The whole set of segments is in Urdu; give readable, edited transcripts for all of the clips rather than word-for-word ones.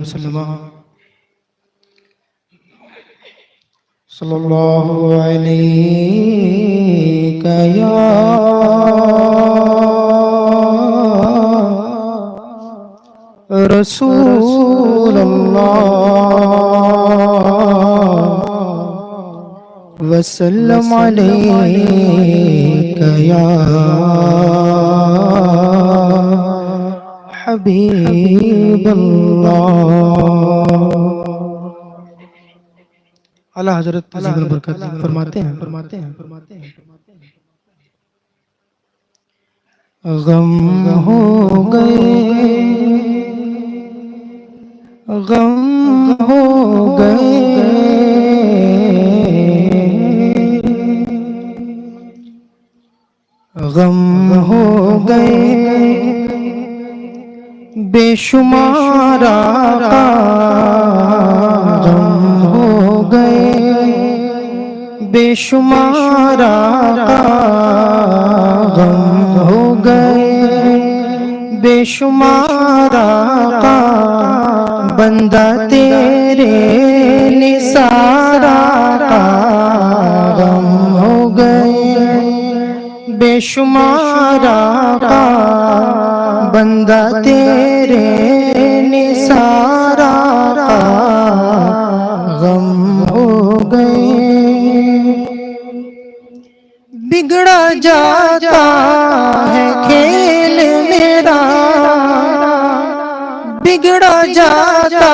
وسلم صلی اللہ علیہ یا رسول اللہ وسلم علیک یا حبیب اللہ۔ اعلیٰ حضرت عظیم البرکت فرماتے ہیں غم ہو گئے غم ہو گئے غم ہو گئے بے شمار آقا، غم ہو گئے بے شمار آقا، غم ہو گئے بے شمار آقا، بندہ تیرے نثار آقا، غم ہو گئے بے شمار آقا، بندہ تیرے نثار آقا، غم ہو گئے۔ بگڑا جاتا ہے کھیل میرا، بگڑا جاتا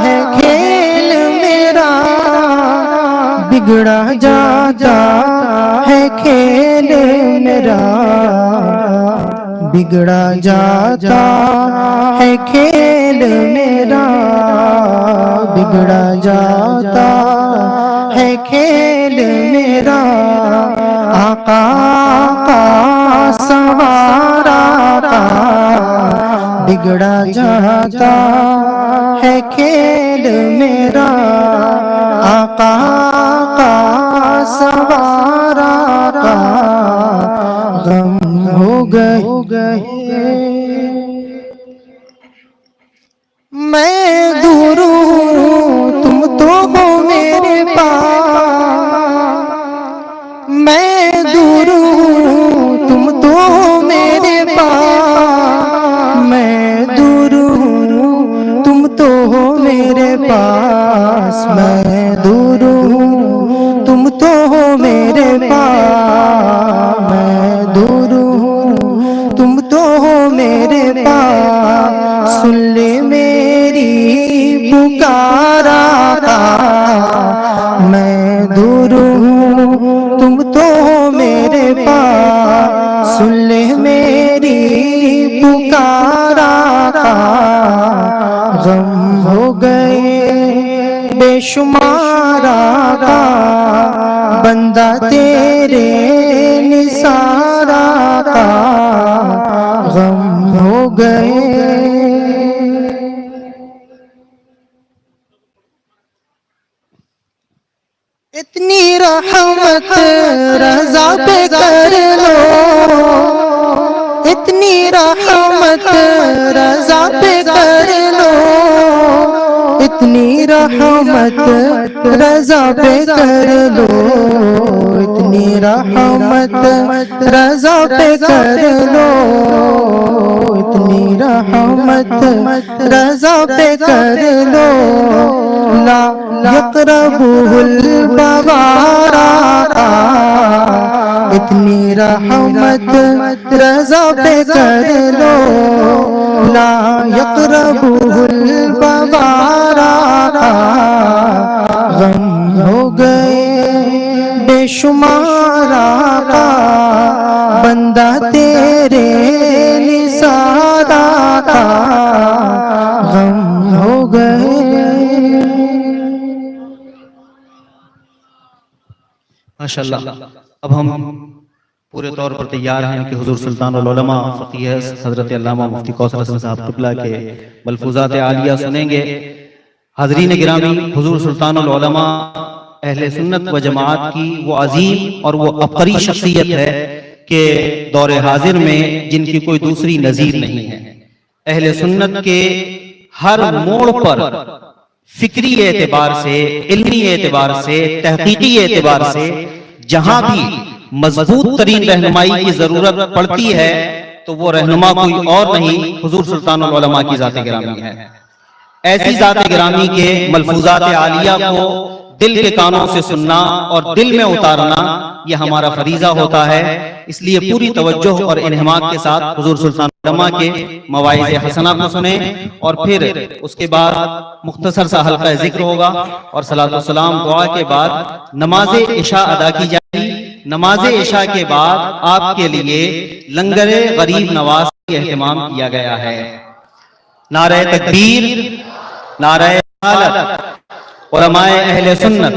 ہے کھیل میرا، بگڑا جاتا ہے کھیل میرا، بگڑا جاتا ہے کھیل میرا، بگڑا جاتا ہے کھیل میرا، آقا کا سوار آقا، بگڑا جاتا ہے کھیل میرا، آقا کا سوار آقا، غم ہو گئے میں دور ہوں تم تو ہو میرے پاس، میں دور ہوں تم تو ہو میرے پاس، میں دور ہوں تم تو ہو میرے پاس، میں دور ہوں تم تو ہو میرے پاس، میں دور ہوں تم تو ہو میرے پاس، سن لے میری پکار آقا، میں دور ہوں تم تو ہو میرے پاس، سن لے میری پکار آقا، غم ہو گئے بے شمار آقا، بندہ تیرے نثار آقا، غم ہو گئے۔ اتنی رحمت رضا پہ کر لو، اتنی رحمت رضا پہ کر لو، اتنی رحمت رضا پہ کر لو، اتنی رحمت رضا پہ کر لو، اتنی رحمت رضا پہ کر لو، لا یقربہ البغار آقا، اتنی رحمت رضا پہ کر لو، لا یقربہ البغار آقا، غم ہو گئے بے شمار آقا، بندہ تیرے نثار آقا، غم ہو گئے۔ ماشاءاللہ، اب ہم پورے طور پر تیار ہیں کہ حضور سلطان العلماء فقیہ حضرت علامہ مفتی کوثر حسن صاحب قبلہ کے ملفوظات عالیہ سنیں گے۔ حاضرین گرامی، حضور سلطان العلماء اہل سنت و جماعت کی وہ عظیم اور وہ عبقری شخصیت ہے کہ دور حاضر میں جن کی کوئی دوسری نظیر نہیں ہے۔ اہل سنت کے ہر موڑ پر فکری اعتبار سے، علمی اعتبار سے، تحقیقی اعتبار سے جہاں بھی مضبوط ترین رہنمائی کی ضرورت پڑتی ہے تو وہ رہنما کوئی اور نہیں، حضور سلطان العلماء کی ذات گرامی ہے۔ ایسی ذات گرامی کے ملفوظات عالیہ کو دل کے کانوں سے سننا اور دل میں اتارنا یہ ہمارا فریضہ ہوتا ہے۔ اس لیے پوری توجہ اور انہماک کے ساتھ حضور سلطان العلماء کے مواعظ حسنہ کو سنیں، اور پھر اس کے بعد مختصر سا حلقہ ذکر ہوگا، اور صلاۃ والسلام دعا کے بعد نماز عشاء ادا کی جائے گی۔ نماز عشاء کے بعد آپ کے لیے لنگر غریب نواز کا اہتمام کیا گیا ہے۔ نعرہ تکبیر، نعرہ رسالت، علماء اہل سنت۔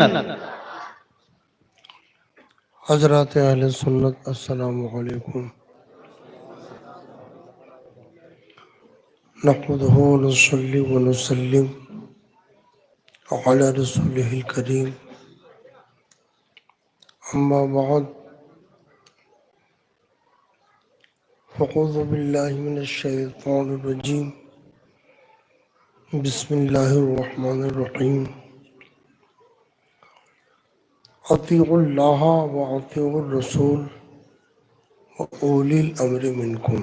حضرات اہل سنت السلام علیکم، نحمدہ ونصلی ونسلم علی رسولہ الکریم، اما بعد، فاعوذ باللہ من الشیطان الرجیم، بسم اللہ الرحمن الرحیم، اطیعوا اللہ واطیعوا الرسول واولی الامر منکم،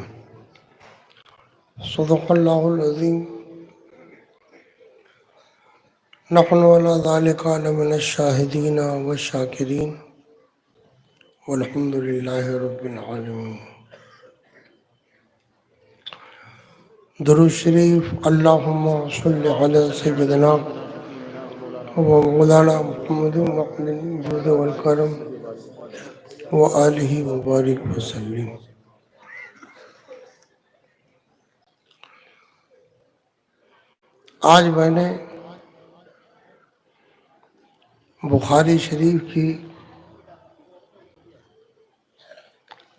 صدق اللہ العظیم۔ نحن علی ذلک لمن الشاہدین والشاکرین والحمد للہ رب العالمین۔ درود شریف، اللہم صلی علی سیدنا و مولانا محمد وعلی الجود والکرم وآلہ وبارک وسلم۔ آج میں نے بخاری شریف کی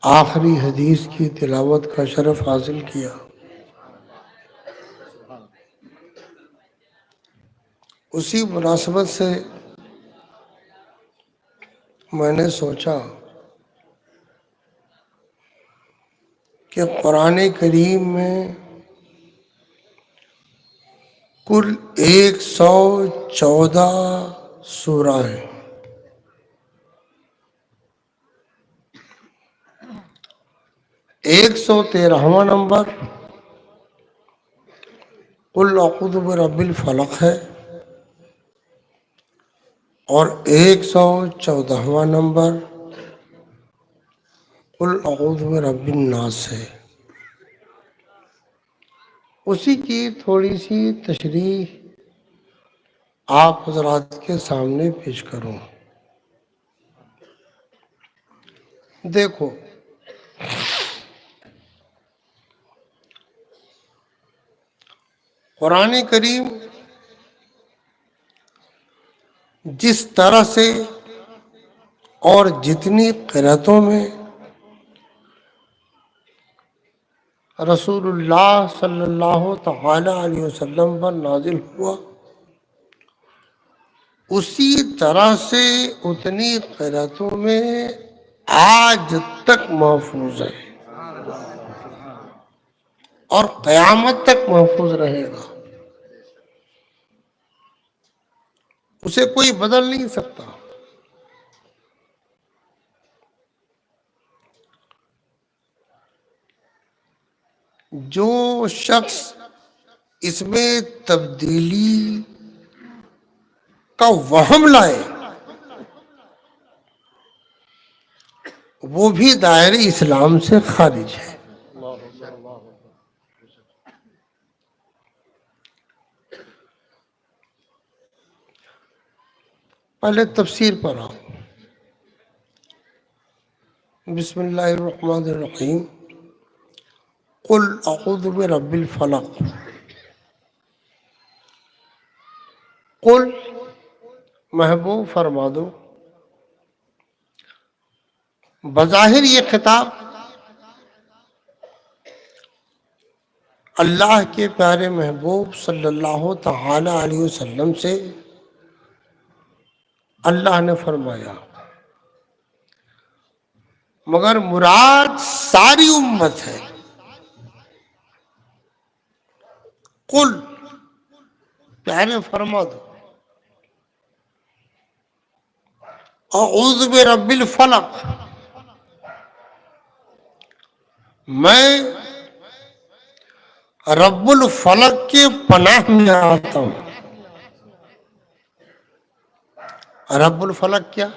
آخری حدیث کی تلاوت کا شرف حاصل کیا۔ اسی مناسبت سے میں نے سوچا کہ قرآن کریم میں کل 114 سورہ ہیں۔ 113واں نمبر قل اعوذ برب الفلق ہے، اور 114واں نمبر قل اعوذ برب الناس ہے۔ اسی کی تھوڑی سی تشریح آپ حضرات کے سامنے پیش کروں۔ دیکھو، قرآن کریم جس طرح سے اور جتنی قرأتوں میں رسول اللہ صلی اللہ تعالی علیہ وسلم پر نازل ہوا، اسی طرح سے اتنی قرأتوں میں آج تک محفوظ ہے اور قیامت تک محفوظ رہے گا۔ اسے کوئی بدل نہیں سکتا۔ جو شخص اس میں تبدیلی کا وہم لائے وہ بھی دائرہ اسلام سے خارج ہے۔ پہلے تفسیر پر آؤ۔ بسم اللہ الرحمن الرحیم، قل اعوذ برب الفلق۔ قل، محبوب فرما دو، بظاہر یہ خطاب اللہ کے پیارے محبوب صلی اللہ تعالی علیہ وسلم سے اللہ نے فرمایا، مگر مراد ساری امت ہے۔ قل، پیارے فرما دو اعوذ برب الفلق، میں رب الفلق کے پناہ میں آتا ہوں۔ رب الفلق کیا؟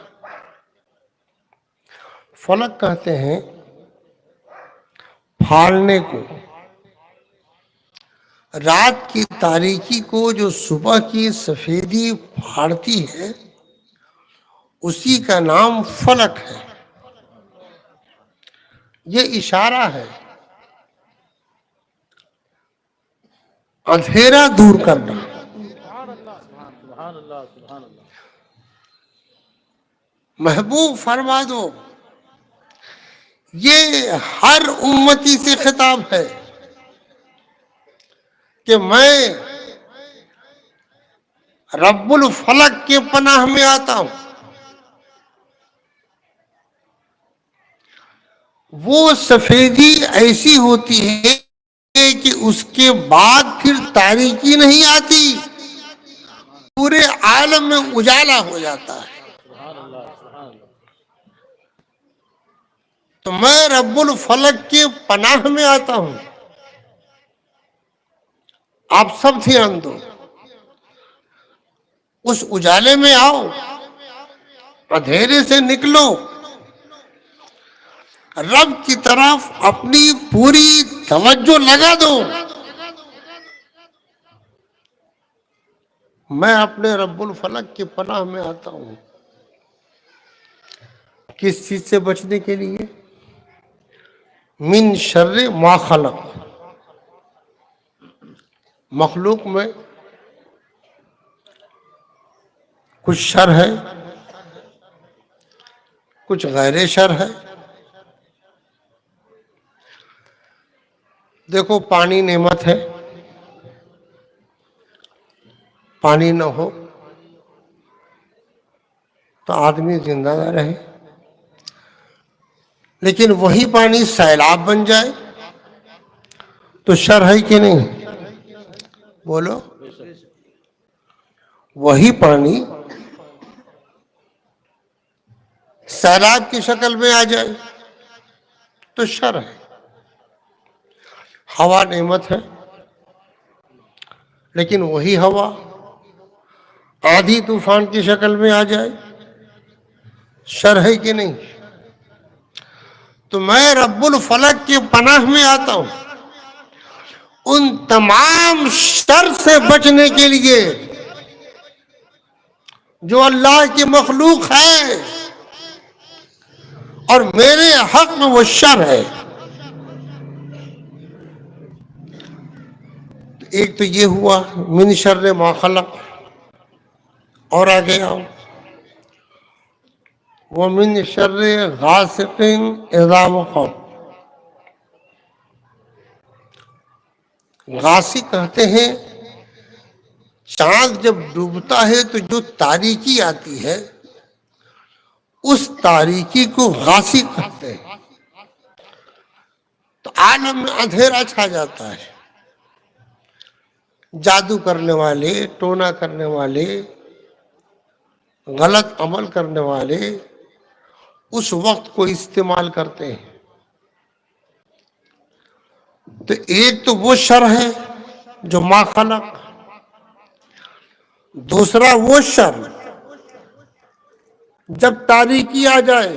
فلق کہتے ہیں پھاڑنے کو، رات کی تاریکی کو جو صبح کی سفیدی پھاڑتی ہے اسی کا نام فلق ہے۔ یہ اشارہ ہے اندھیرا دور کرنا۔ محبوب فرما دو یہ ہر امتی سے خطاب ہے کہ میں رب الفلق کے پناہ میں آتا ہوں۔ وہ سفیدی ایسی ہوتی ہے کہ اس کے بعد پھر تاریکی نہیں آتی، پورے عالم میں اجالا ہو جاتا ہے۔ تو میں رب الفلق کے پناہ میں آتا ہوں۔ آپ سب دھیان دو، اس اجالے میں آؤ، اندھیرے سے نکلو، رب کی طرف اپنی پوری توجہ لگا دو۔ میں اپنے رب الفلق کے پناہ میں آتا ہوں۔ کس چیز سے بچنے کے لیے؟ من شر ما خلق، مخلوق میں کچھ شر ہے، کچھ غیر شر ہے۔ دیکھو پانی نعمت ہے، پانی نہ ہو تو آدمی زندہ نہ رہے، لیکن وہی پانی سیلاب بن جائے تو شر ہے کہ نہیں؟ بولو، وہی پانی سیلاب کی شکل میں آ جائے تو شر ہے۔ ہوا نعمت ہے، لیکن وہی ہوا آندھی طوفان کی شکل میں آ جائے شر ہے کہ نہیں؟ تو میں رب الفلق کے پناہ میں آتا ہوں ان تمام شر سے بچنے کے لیے جو اللہ کی مخلوق ہے اور میرے حق میں وہ شر ہے۔ ایک تو یہ ہوا من شر ما خلق، اور آگے آؤ وَمِن شَرِّ غَاسِقٍ إِذَا وَقَبَ۔ غاسق کہتے ہیں چاند جب ڈوبتا ہے تو جو تاریکی آتی ہے اس تاریکی کو غاسق کہتے ہیں۔ تو عالم میں اندھیرا چھا جاتا ہے، جادو کرنے والے، ٹونا کرنے والے، غلط عمل کرنے والے اس وقت کو استعمال کرتے ہیں۔ تو ایک تو وہ شر ہے جو ما خلق، دوسرا وہ شر جب تاریکی آ جائے،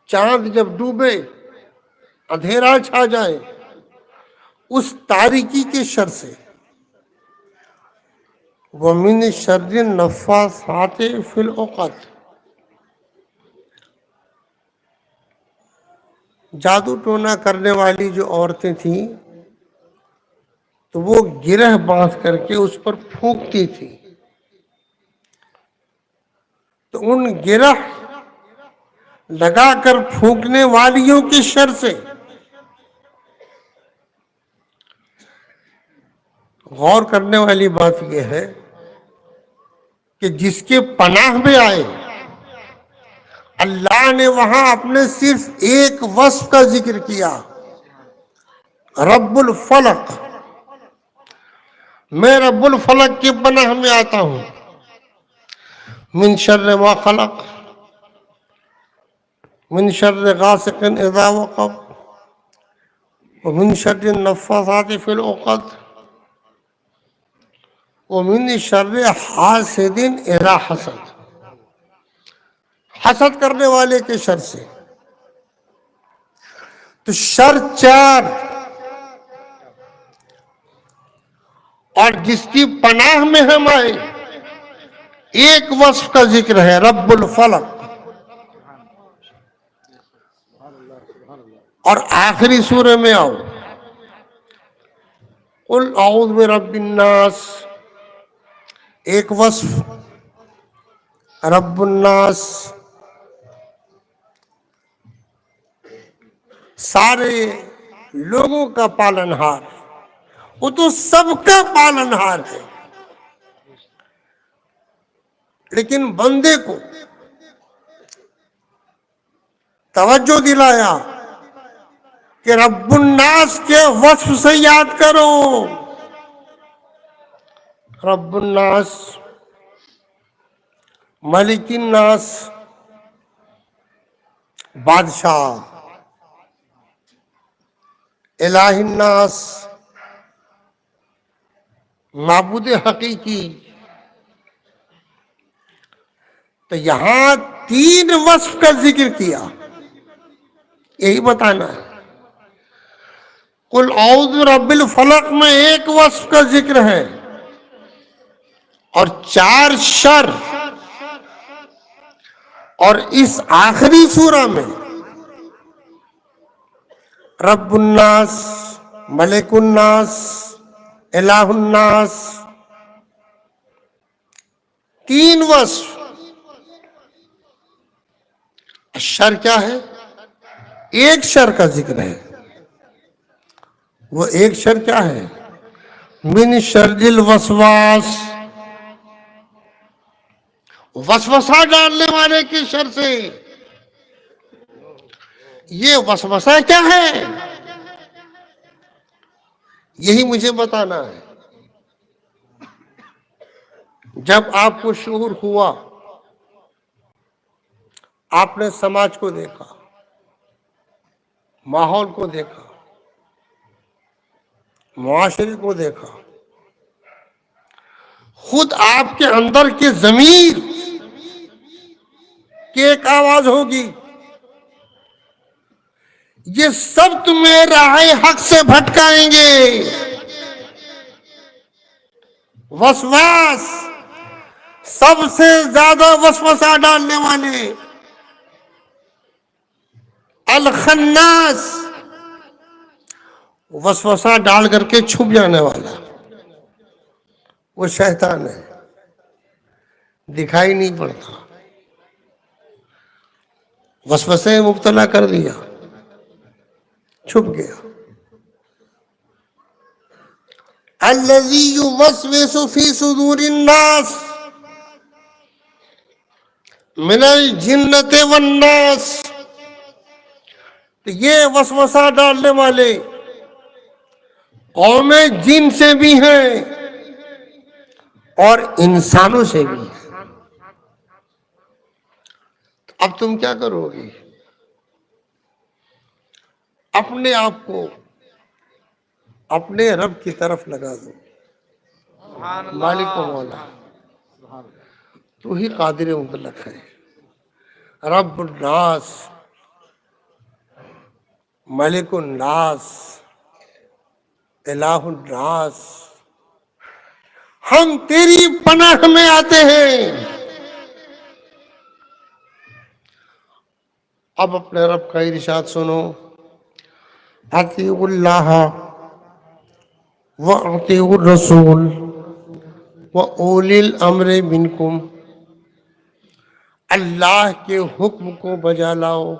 چاند جب ڈوبے، اندھیرا چھا جائے، اس تاریکی کے شر سے۔ وَمِن شَرِّ النَّفَّاثَاتِ فِي الْعُقَدِ۔ جادو ٹونا کرنے والی جو عورتیں تھیں تو وہ گرہ باندھ کر کے اس پر پھونکتی تھی، تو ان گرہ لگا کر پھونکنے والیوں کی شر سے غور کرنے والی بات یہ ہے کہ جس کے پناہ میں آئے اللہ نے وہاں اپنے صرف ایک وصف کا ذکر کیا، رب الفلق۔ میں رب الفلق کی پناہ میں آتا ہوں من شر ما خلق من شر غاسق اذا وقب ومن شر النفاثات في العقد ومن شر حاسد اذا حسد، حسد کرنے والے کے شر سے۔ تو شر چار، اور جس کی پناہ میں ہم آئے ایک وصف کا ذکر ہے، رب الفلق، اور آخری سورہ میں آؤ قل اعوذ برب الناس، ایک وصف رب الناس، سارے لوگوں کا پالنہار، وہ تو سب کا پالنہار ہے، لیکن بندے کو توجہ دلایا کہ رب الناس کے وصف سے یاد کرو۔ رب الناس، ملک الناس، بادشاہ، الہ الناس، معبود حقیقی۔ تو یہاں تین وصف کا ذکر کیا، یہی بتانا ہے۔ قل اعوذ برب الفلق میں ایک وصف کا ذکر ہے، اور چار شر، اور اس آخری سورہ میں رب الناس، ملک الناس، الہ الناس، تین وصف۔ شر کیا ہے؟ ایک شر کا ذکر ہے، وہ ایک شر کیا ہے؟ من شر الوسواس، وسوسہ ڈالنے والے کی شر سے۔ یہ وسوسہ کیا ہے؟ یہی مجھے بتانا ہے۔ جب آپ کو شعور ہوا، آپ نے سماج کو دیکھا، ماحول کو دیکھا، معاشرے کو دیکھا، خود آپ کے اندر کے ضمیر کی ایک آواز ہوگی، یہ سب تمہیں راہ حق سے بھٹکائیں گے۔ وسواس، سب سے زیادہ وسوسہ ڈالنے والے، الخناس، وسوسہ ڈال کر کے چھپ جانے والا، وہ شیطان ہے، دکھائی نہیں پڑتا، وسوسے مبتلا کر دیا، چھپ گیا۔ الذی یوسوس فی صدور الناس من الجنۃ والناس، یہ وسوسہ ڈالنے والے قوم جن سے بھی ہیں اور انسانوں سے بھی ہیں۔ اب تم کیا کرو گے؟ اپنے آپ کو اپنے رب کی طرف لگا دو۔ مالک و مولا، تو ہی قادر مطلق ہے۔ رب الناس، ملک الناس، الہ الناس، ہم تیری پناہ میں آتے ہیں۔ اب اپنے رب کا ارشاد سنو، اطیعوا اللہ واطیعوا الرسول واولی الامر منکم، اللہ کے حکم کو بجا لاؤ،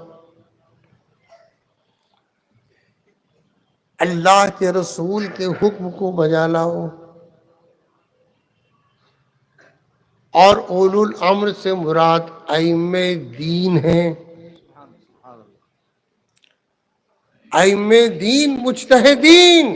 اللہ کے رسول کے حکم کو بجا لاؤ، اور اولو الامر سے مراد ائمہ دین ہیں۔ ائمہ دین، مجتہدین،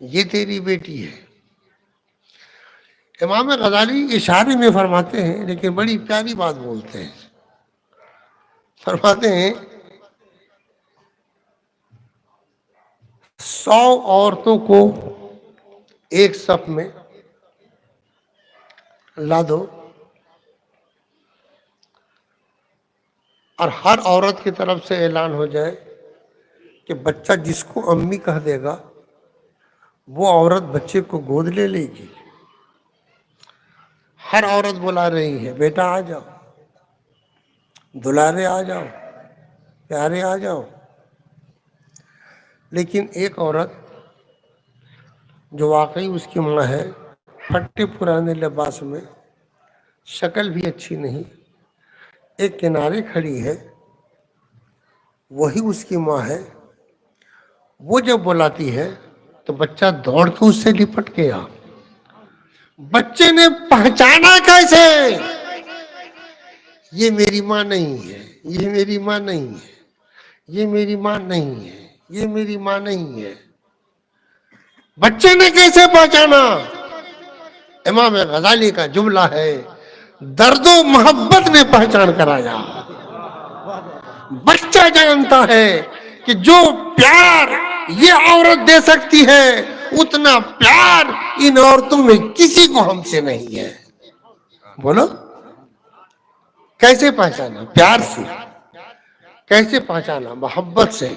یہ تیری بیٹی ہے. امام غزالی اشارے میں فرماتے ہیں لیکن بڑی پیاری بات بولتے ہیں. فرماتے ہیں 100 عورتوں کو ایک صف میں لا دو اور ہر عورت کی طرف سے اعلان ہو جائے کہ بچہ جس کو امی کہہ دے گا وہ عورت بچے کو گود لے لے گی. ہر عورت بلا رہی ہے بیٹا آ جاؤ، دلارے آ جاؤ، پیارے آ جاؤ. لیکن ایک عورت جو واقعی اس کی ماں ہے، پھٹے پرانے لباس میں، شکل بھی اچھی نہیں، ایک کنارے کھڑی ہے، وہی اس کی ماں ہے. وہ جب بلاتی ہے تو بچہ دوڑ کے اس سے لپٹ گیا. بچے نے پہچانا کیسے؟ یہ میری ماں نہیں ہے، یہ میری ماں نہیں ہے، یہ میری ماں نہیں ہے، یہ میری ماں نہیں ہے. بچے نے کیسے پہچانا؟ امام غزالی کا جملہ ہے درد و محبت نے پہچان کرایا. بچہ جانتا ہے کہ جو پیار یہ عورت دے سکتی ہے اتنا پیار ان عورتوں میں کسی کو ہم سے نہیں ہے. بولو کیسے پہچانا؟ پیار سے. کیسے پہچانا؟ محبت سے.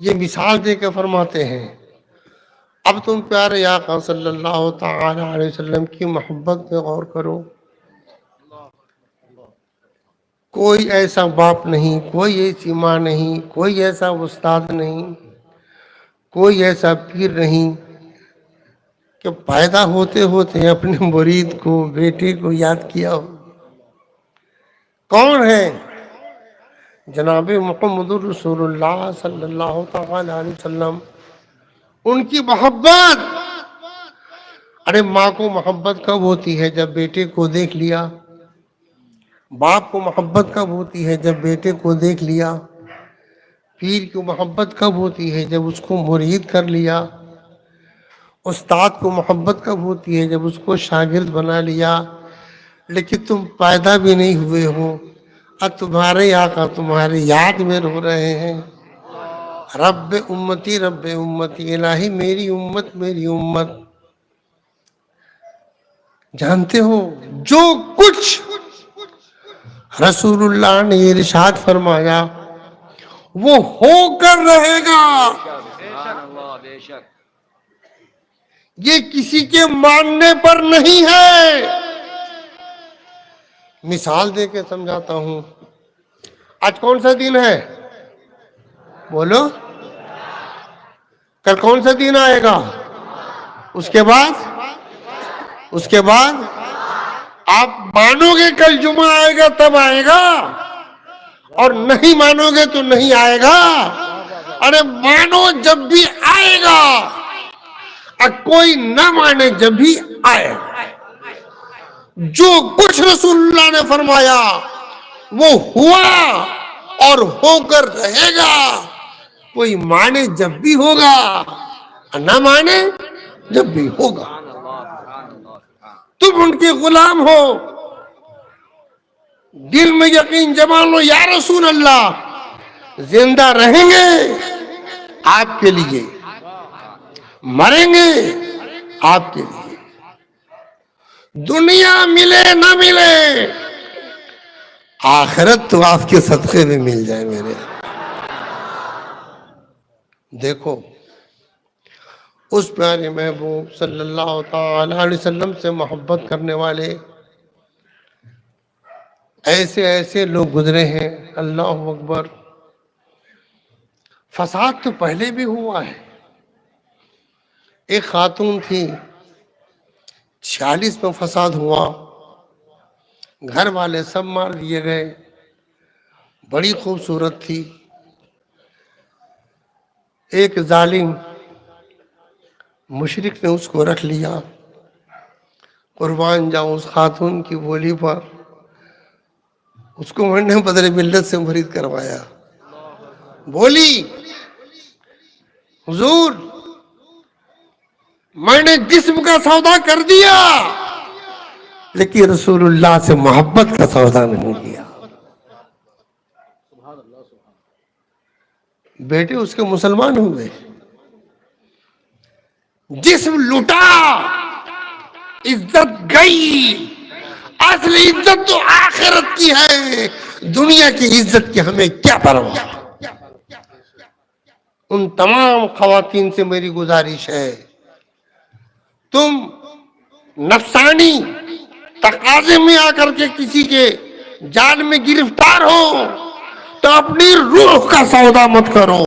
یہ مثال دے کے فرماتے ہیں اب تم پیارے آقا صلی اللہ تعالی علیہ وسلم کی محبت پہ غور کرو. کوئی ایسا باپ نہیں، کوئی ایسی ماں نہیں، کوئی ایسا استاد نہیں، کوئی ایسا پیر نہیں کہ پیدا ہوتے ہوتے اپنے مرید کو، بیٹے کو یاد کیا ہو. کون ہے؟ جناب محمد رسول اللہ صلی اللہ تعالی علیہ وسلم. ان کی محبت، ارے ماں کو محبت کب ہوتی ہے؟ جب بیٹے کو دیکھ لیا. باپ کو محبت کب ہوتی ہے؟ جب بیٹے کو دیکھ لیا. پیر کو محبت کب ہوتی ہے؟ جب اس کو مرید کر لیا. استاد کو محبت کب ہوتی ہے؟ جب اس کو شاگرد بنا لیا. لیکن تم پیدا بھی نہیں ہوئے ہو اور تمہارے آقا تمہاری یاد میں رو رہے ہیں. رب امتی رب امتی، الہی میری امت میری امت. جانتے ہو جو کچھ رسول اللہ نے ارشاد فرمایا وہ ہو کر رہے گا. یہ کسی کے ماننے پر نہیں ہے. مثال دے کے سمجھاتا ہوں. آج کون سا دن ہے؟ بولو. کل کون سا دن آئے گا؟ اس کے بعد آپ مانو گے کل جمعہ آئے گا تب آئے گا، اور نہیں مانو گے تو نہیں آئے گا. ارے مانو جب بھی آئے گا اور کوئی نہ مانے جب بھی آئے گا. جو کچھ رسول اللہ نے فرمایا وہ ہوا اور ہو کر رہے گا. کوئی مانے جب بھی ہوگا اور نہ مانے جب بھی ہوگا. تم ان کے غلام ہو، دل میں یقین جما لو یا رسول اللہ زندہ رہیں گے آپ کے لیے، مریں گے آپ کے لیے. دنیا ملے نہ ملے آخرت تو آپ کے صدقے میں مل جائے میرے. دیکھو اس پیارے محبوب صلی اللہ تعالی علیہ وسلم سے محبت کرنے والے ایسے ایسے لوگ گزرے ہیں. اللہ اکبر. فساد تو پہلے بھی ہوا ہے. ایک خاتون تھی، 46 میں فساد ہوا، گھر والے سب مار دیے گئے. بڑی خوبصورت تھی. ایک ظالم مشرک نے اس کو رکھ لیا. قربان جاؤں اس خاتون کی بولی پر. اس کو میں نے بدر ملت سے مرید کروایا. بولی حضور میں نے جسم کا سودا کر دیا لیکن رسول اللہ سے محبت کا سودا نہیں کیا. بیٹے اس کے مسلمان ہوئے, جسم لوٹا, عزت گئی. اصل عزت تو آخرت کی ہے, دنیا کی عزت کی ہمیں کیا پرواہ. ان تمام خواتین سے میری گزارش ہے, تم نفسانی تقاضے میں آ کر کے کسی کے جال میں گرفتار ہو تو اپنی روح کا سودا مت کرو,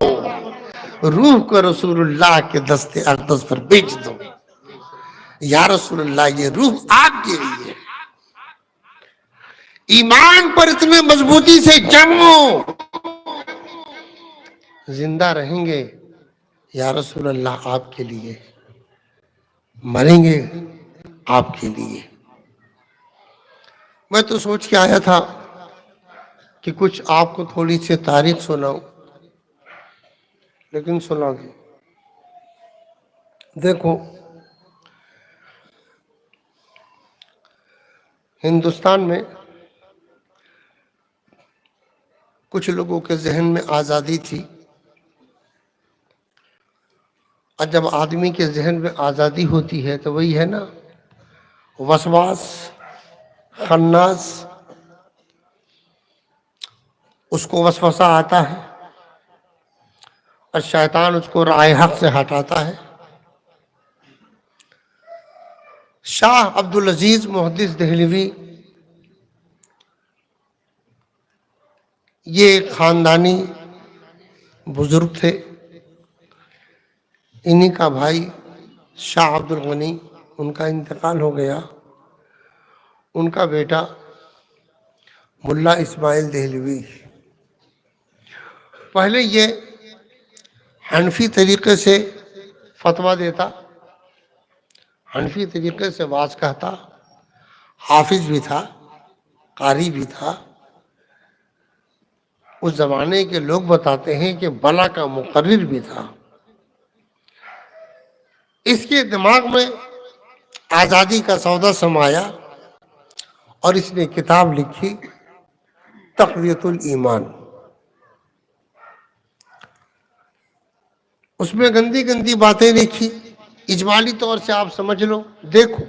روح کو رسول اللہ کے دست اقدس پر بیچ دو. یا رسول اللہ یہ روح آپ کے لیے, ایمان پر اتنے مضبوطی سے جمو, زندہ رہیں گے یا رسول اللہ آپ کے لیے, مریں گے آپ کے لیے. میں تو سوچ کے آیا تھا کہ کچھ آپ کو تھوڑی سی تاریخ سناؤں, لیکن سنا دوں. دیکھو ہندوستان میں کچھ لوگوں کے ذہن میں آزادی تھی, اور جب آدمی کے ذہن میں آزادی ہوتی ہے تو وہی ہے نا, وسواس خناس, اس کو وسوسہ آتا ہے اور شیطان اس کو رائے حق سے ہٹاتا ہے. شاہ عبدالعزیز محدث دہلوی یہ ایک خاندانی بزرگ تھے. انہی کا بھائی شاہ عبدالغنی, ان کا انتقال ہو گیا. ان کا بیٹا ملا اسماعیل دہلوی, پہلے یہ حنفی طریقے سے فتویٰ دیتا, حنفی طریقے سے واز کہتا, حافظ بھی تھا, قاری بھی تھا. اس زمانے کے لوگ بتاتے ہیں کہ بلا کا مقرر بھی تھا. اس کے دماغ میں آزادی کا سودا سمایا اور اس نے کتاب لکھی تقویۃ الایمان. اس میں گندی گندی باتیں لکھی, اجمالی طور سے آپ سمجھ لو. دیکھو,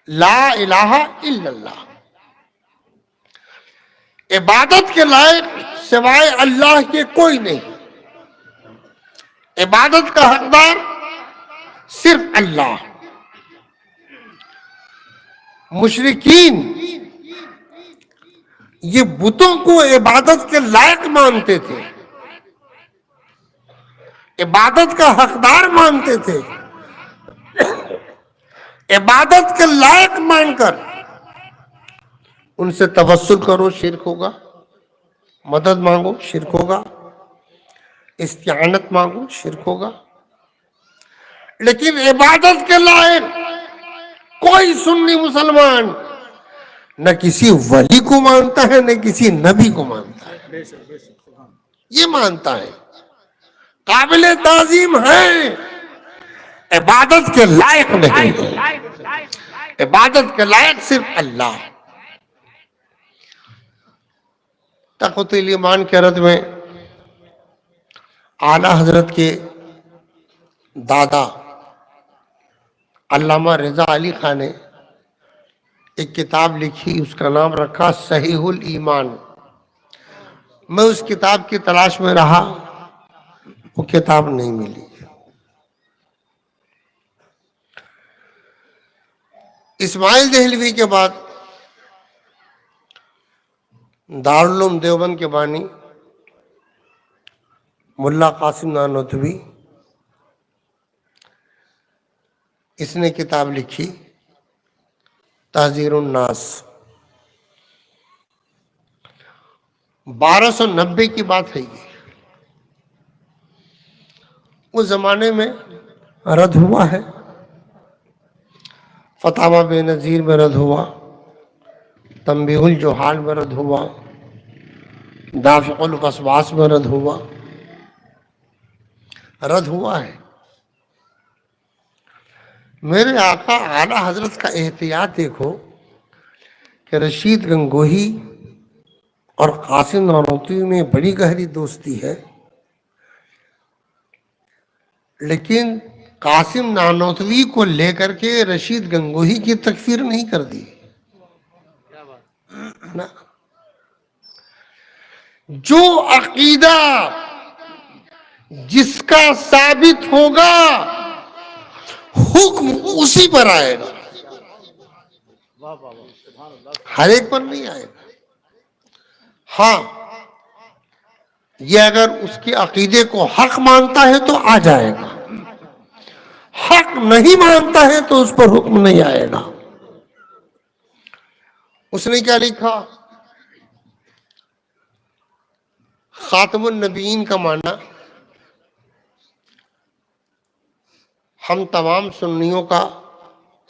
لا الہ الا اللہ, عبادت کے لائق سوائے اللہ کے کوئی نہیں, عبادت کا حقدار صرف اللہ. مشرکین یہ بتوں کو عبادت کے لائق مانتے تھے, عبادت کا حقدار مانتے تھے. عبادت کے لائق مان کر ان سے توسل کرو شرک ہوگا, مدد مانگو شرک ہوگا, استعانت مانگو شرک ہوگا. لیکن عبادت کے لائق کوئی سنی مسلمان نہ کسی ولی کو مانتا ہے نہ کسی نبی کو مانتا ہے. یہ مانتا ہے قابل تعظیم ہے, عبادت کے لائق نہیں ہے. عبادت کے لائق صرف اللہ. تقویۃ الایمان کے رد میں اعلیٰ حضرت کے دادا علامہ رضا علی خان نے ایک کتاب لکھی, اس کا نام رکھا صحیح الایمان. میں اس کتاب کی تلاش میں رہا, وہ کتاب نہیں ملی. اسماعیل دہلوی کے بعد دارالعلوم دیوبند کے بانی ملا قاسم نانوتوی, اس نے کتاب لکھی تحذیر الناس. 1290 کی بات ہے یہ. اس زمانے میں رد ہوا ہے, فتاوی بے نظیر میں رد ہوا, تنبیہ الجہال میں رد ہوا, دافع الوسواس میں رد ہوا ہے. میرے آقا اعلیٰ حضرت کا احتیاط دیکھو کہ رشید گنگوہی اور قاسم نانوتوی میں بڑی گہری دوستی ہے، لیکن قاسم نانوتوی کو لے کر کے رشید گنگوہی کی تکفیر نہیں کر دی نا۔ جو عقیدہ جس کا ثابت ہوگا حکم اسی پر آئے گا، ہر ایک پر نہیں آئے گا۔ ہاں، یہ اگر اس کے عقیدے کو حق مانتا ہے تو آ جائے گا، حق نہیں مانتا ہے تو اس پر حکم نہیں آئے گا۔ اس نے کیا لکھا؟ خاتم النبیین کا معنی ہم تمام سنیوں کا،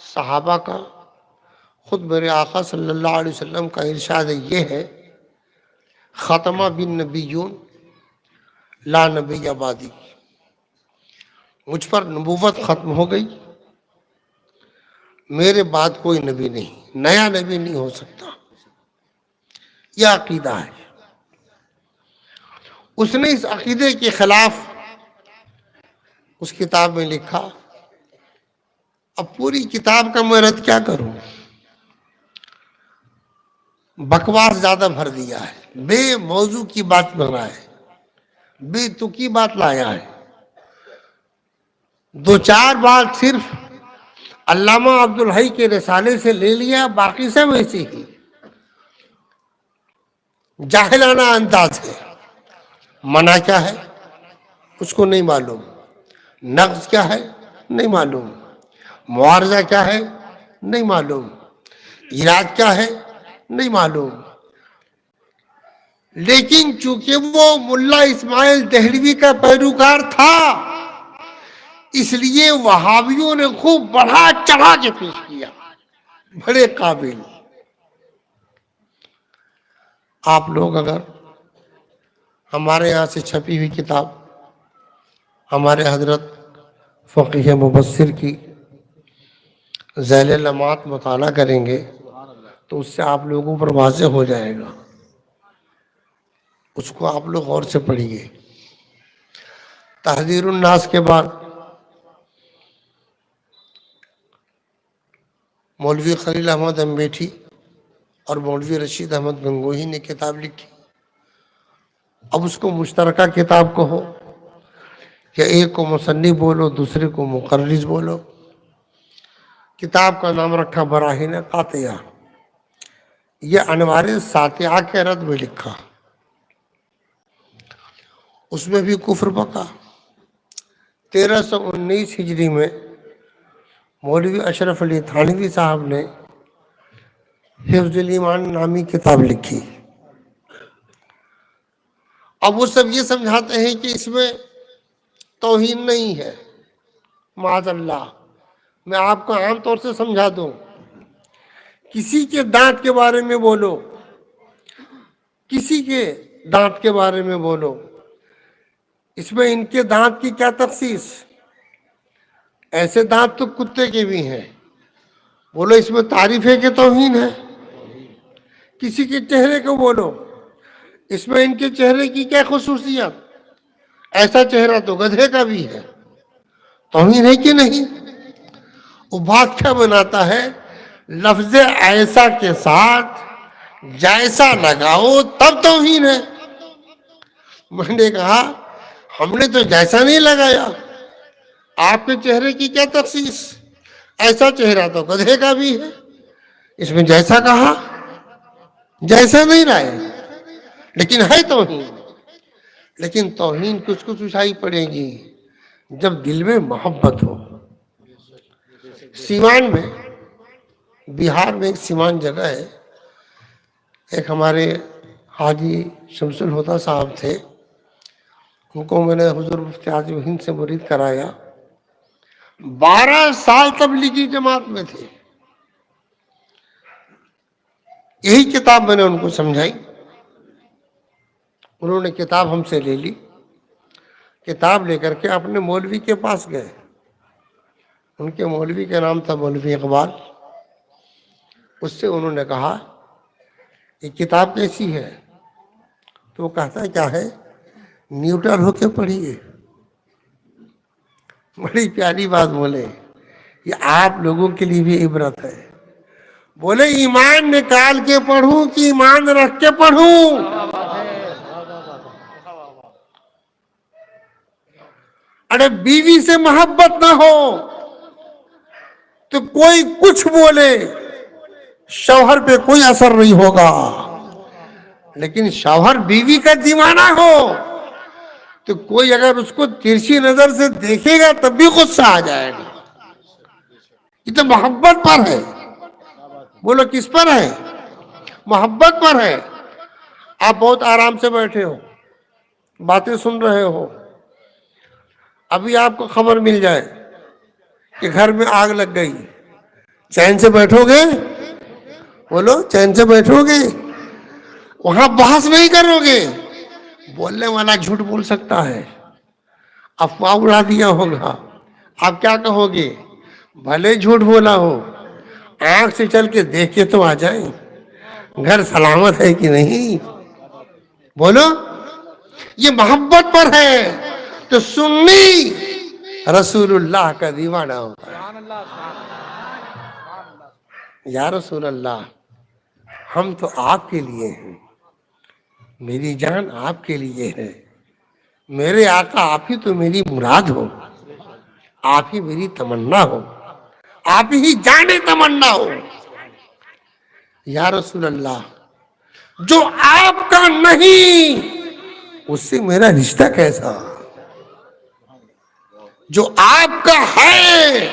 صحابہ کا، خود میرے آقا صلی اللہ علیہ وسلم کا ارشاد یہ ہے، ختمہ بالنبیون لا نبی بعدی، مجھ پر نبوت ختم ہو گئی، میرے بعد کوئی نبی نہیں، نیا نبی نہیں ہو سکتا، یہ عقیدہ ہے۔ اس نے اس عقیدے کے خلاف اس کتاب میں لکھا۔ اب پوری کتاب کا میں رد کیا کروں، بکواس زیادہ بھر دیا ہے، بے موضوع کی بات بنا ہے، بے تکی بات لایا ہے۔ دو چار بات صرف علامہ عبدالحی کے رسالے سے لے لیا، باقی سب ایسے ہی جاہلانہ انداز ہے۔ منع کیا ہے اس کو نہیں معلوم، نقض کیا ہے نہیں معلوم، معارضہ کیا ہے نہیں معلوم، ایراد کیا ہے نہیں معلوم۔ لیکن چونکہ وہ ملا اسماعیل دہلوی کا پیروکار تھا، اس لیے وہابیوں نے خوب بڑھا چڑھا کے پیش کیا، بڑے قابل۔ آپ لوگ اگر ہمارے یہاں سے چھپی ہوئی کتاب ہمارے حضرت فقیہ مبصر کی ذیل لمحات مطالعہ کریں گے تو اس سے آپ لوگوں پر واضح ہو جائے گا، اس کو آپ لوگ غور سے پڑھیے۔ تحذیر الناس کے بعد مولوی خلیل احمد امبیٹھی اور مولوی رشید احمد گنگوہی نے کتاب لکھی۔ اب اس کو مشترکہ کتاب کہو یا ایک کو مصنف بولو دوسرے کو مقرر بولو۔ کتاب کا نام رکھا براہین قاطعہ، یہ انوار ساطعہ کے رد میں لکھا۔ اس میں بھی کفر بکا۔ 1319 ہجری میں مولوی اشرف علی تھانوی صاحب نے حفظ الایمان نامی کتاب لکھی۔ اب وہ سب یہ سمجھاتے ہیں کہ اس میں توہین نہیں ہے، معاذ اللہ۔ میں آپ کو عام طور سے سمجھا دوں، کسی کے دانت کے بارے میں بولو، کسی کے دانت کے بارے میں بولو، اس میں ان کے دانت کی کیا تخصیص؟ ایسے دانت تو کتے کے بھی ہیں، بولو اس میں تعریف ہے کہ توہین ہے؟ کسی کے چہرے کو بولو، اس میں ان کے چہرے کی کیا خصوصیت؟ ایسا چہرہ تو گدھے کا بھی ہے، توہین ہے کہ نہیں؟ وہ بات کیا بناتا ہے؟ لفظ ایسا کے ساتھ جیسا لگاؤ تب توہین ہے۔ میں نے کہا ہم نے تو جیسا نہیں لگایا، آپ کے چہرے کی کیا تخصیص؟ ایسا چہرہ تو گدھے کا بھی ہے، اس میں جیسا کہا، جیسا نہیں لائے، لیکن ہے توہین۔ لیکن توہین کچھ کچھ اچھائی پڑے گی جب دل میں محبت ہو۔ سیوان میں، بہار میں ایک سیوان جگہ ہے، ایک ہمارے حاجی شمس الہدیٰ صاحب تھے، ان کو میں نے حضور مفتی اعظم ہند سے مرید کرایا، 12 سال تبلیغی جماعت میں تھے۔ یہی کتاب میں نے ان کو سمجھائی، انہوں نے کتاب ہم سے لے لی، کتاب لے کر کے اپنے مولوی کے پاس گئے، ان کے مولوی کا نام تھا مولوی اقبال. اس سے انہوں نے کہا یہ کتاب کیسی ہے؟ تو وہ کہتا ہے کیا ہے؟ نیوٹرل ہو کے پڑھیے. بڑی پیاری بات بولے. یہ آپ لوگوں کے لیے بھی عبرت ہے. بولے ایمان نکال کے پڑھوں کہ ایمان رکھ کے پڑھوں؟ ارے بیوی سے محبت نہ ہو تو کوئی کچھ بولے شوہر پہ کوئی اثر نہیں ہوگا، لیکن شوہر بیوی کا دیوانہ ہو تو کوئی اگر اس کو ترچھی نظر سے دیکھے گا تب بھی غصہ آ جائے گا. یہ تو محبت پر ہے. بولو کس پر ہے؟ محبت پر ہے. آپ بہت آرام سے بیٹھے ہو، باتیں سن رہے ہو، ابھی آپ کو خبر مل جائے کہ گھر میں آگ لگ گئی، چین سے بیٹھو گے؟ بولو چین سے بیٹھو گے؟ وہاں بحث نہیں کرو گے. بولنے والا جھوٹ بول سکتا ہے، افواہ اڑا دیا ہوگا. آپ کیا کہو گے؟ بھلے جھوٹ بولا ہو، آنکھ سے چل کے دیکھ کے تو آ جائیں گھر سلامت ہے کہ نہیں. بولو یہ محبت پر ہے. تو سنی رسول اللہ کا دیوانہ ہوتا ہے. یا رسول اللہ ہم تو آپ کے لیے ہیں، میری جان آپ کے لیے ہے، میرے آقا آپ ہی تو میری مراد ہو، آپ ہی میری تمنا ہو، آپ ہی جانے تمنا ہو. یا رسول اللہ جو آپ کا نہیں اس سے میرا رشتہ کیسا؟ جو آپ کا ہے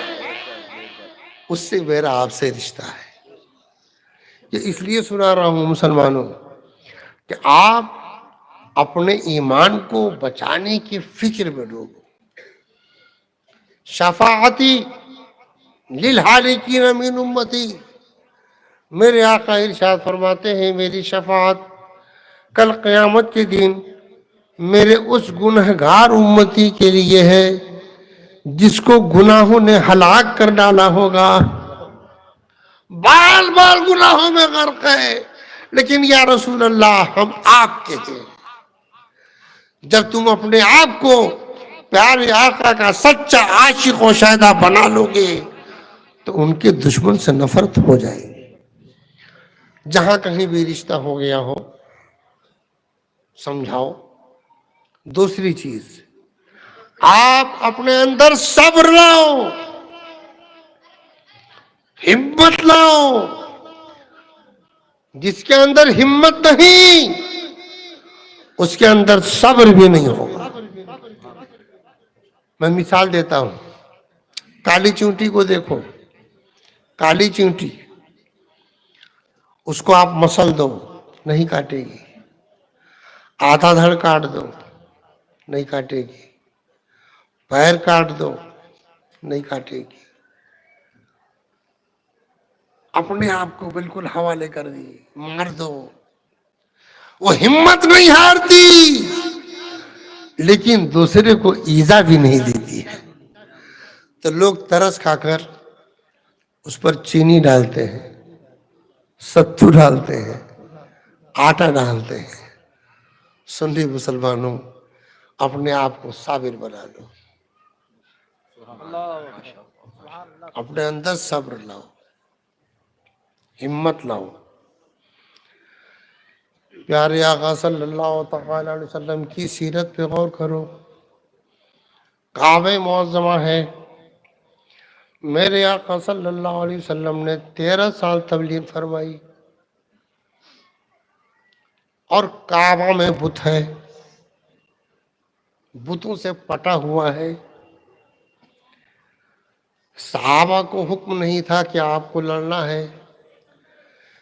اس سے میرا آپ سے رشتہ ہے. یہ اس لیے سنا رہا ہوں مسلمانوں کہ آپ اپنے ایمان کو بچانے کی فکر میں ڈوبو. شفاعتی للحالکین من امتی، میرے آقا ارشاد فرماتے ہیں میری شفاعت کل قیامت کے دن میرے اس گنہگار امتی کے لیے ہے جس کو گناہوں نے ہلاک کر ڈالا ہوگا، بال بال گناہوں میں غرق ہے، لیکن یا رسول اللہ ہم آپ کے ہیں. جب تم اپنے آپ کو پیارے آقا کا سچا عاشق و شہدا بنا لو گے تو ان کے دشمن سے نفرت ہو جائے گی. جہاں کہیں بھی رشتہ ہو گیا ہو سمجھاؤ. دوسری چیز آپ اپنے اندر صبر لاؤ، ہمت لاؤ. جس کے اندر ہمت نہیں اس کے اندر صبر بھی نہیں ہوگا. میں مثال دیتا ہوں. کالی چونٹی کو دیکھو، کالی چونٹی، اس کو آپ مسل دو نہیں کاٹے گی، آدھا دھڑ کاٹ دو نہیں کاٹے گی، پیر کاٹ دو نہیں کاٹے گی. اپنے آپ کو بالکل حوالے کر دی، مار دو. وہ ہمت نہیں ہارتی لیکن دوسرے کو ایذا بھی نہیں دیتی ہے. تو لوگ ترس کھا کر اس پر چینی ڈالتے ہیں، ستو ڈالتے ہیں، آٹا ڈالتے ہیں. سنی مسلمانوں اپنے آپ کو صابر بنا لو، اپنے اندر صبر لاؤ، ہمت لاؤ. پیارے آقا صلی اللہ تعالی علیہ وسلم کی سیرت پہ غور کرو. کعبہ معظمہ ہے. میرے آقا صلی اللہ علیہ وسلم نے 13 سال تبلیغ فرمائی اور کعبہ میں بت ہے، بتوں سے پٹا ہوا ہے. صحابہ کو حکم نہیں تھا کہ آپ کو لڑنا ہے،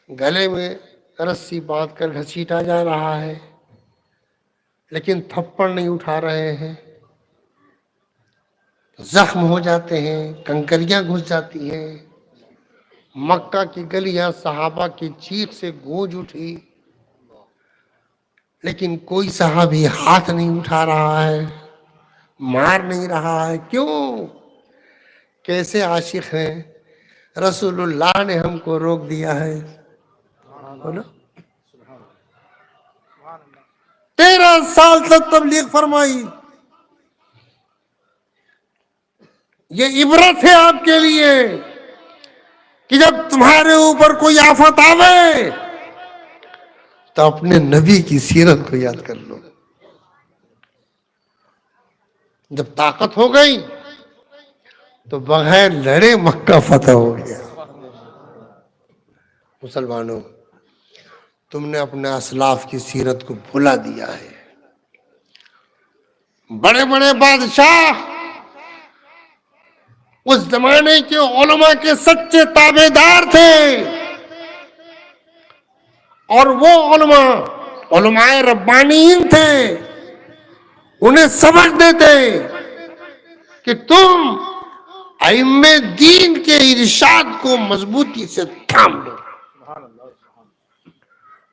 گلے میں رسی باندھ کر گھسیٹا جا رہا ہے لیکن تھپڑ نہیں اٹھا رہے ہیں. زخم ہو جاتے ہیں، کنکریاں گھس جاتی ہیں. مکہ کی گلیاں صحابہ کی چیخ سے گونج اٹھی لیکن کوئی صحابی ہاتھ نہیں اٹھا رہا ہے، مار نہیں رہا ہے. کیوں؟ کیسے عاشق ہیں، رسول اللہ نے ہم کو روک دیا ہے، بولو 13 سال تک تبلیغ فرمائی. یہ عبرت ہے آپ کے لیے کہ جب تمہارے اوپر کوئی آفت آوے تو اپنے نبی کی سیرت کو یاد کر لو. جب طاقت ہو گئی تو بغیر لڑے مکہ فتح ہو گیا. مسلمانوں، تم نے اپنے اسلاف کی سیرت کو بھلا دیا ہے. بڑے بڑے بادشاہ اس زمانے کے علماء کے سچے تابع دار تھے، اور وہ علماء ربانیین تھے. انہیں سبق دیتے کہ تم ائمہ دین کے ارشاد کو مضبوطی سے تھام لو.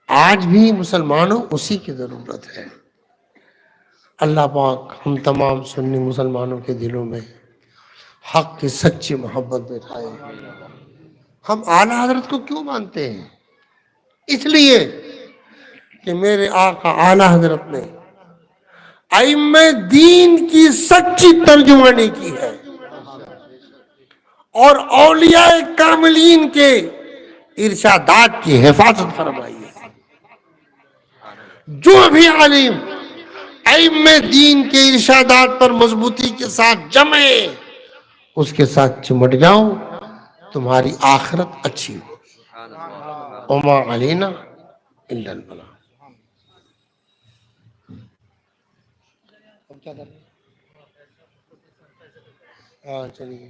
آج بھی مسلمانوں اسی کی ضرورت ہے. اللہ پاک ہم تمام سنی مسلمانوں کے دلوں میں حق کی سچی محبت بٹھائے. ہم اعلیٰ حضرت کو کیوں مانتے ہیں؟ اس لیے کہ میرے آقا اعلیٰ حضرت نے ائمہ دین کی سچی ترجمانی کی ہے، اور اولیاء کاملین کے ارشادات کی حفاظت فرمائی ہے. جو بھی عالم ائمہ دین کے ارشادات پر مضبوطی کے ساتھ جمے، اس کے ساتھ چمٹ جاؤ، تمہاری آخرت اچھی ہوگی. وما علینا الا البلاغ. اب کیا کریں؟ ہاں چلیے.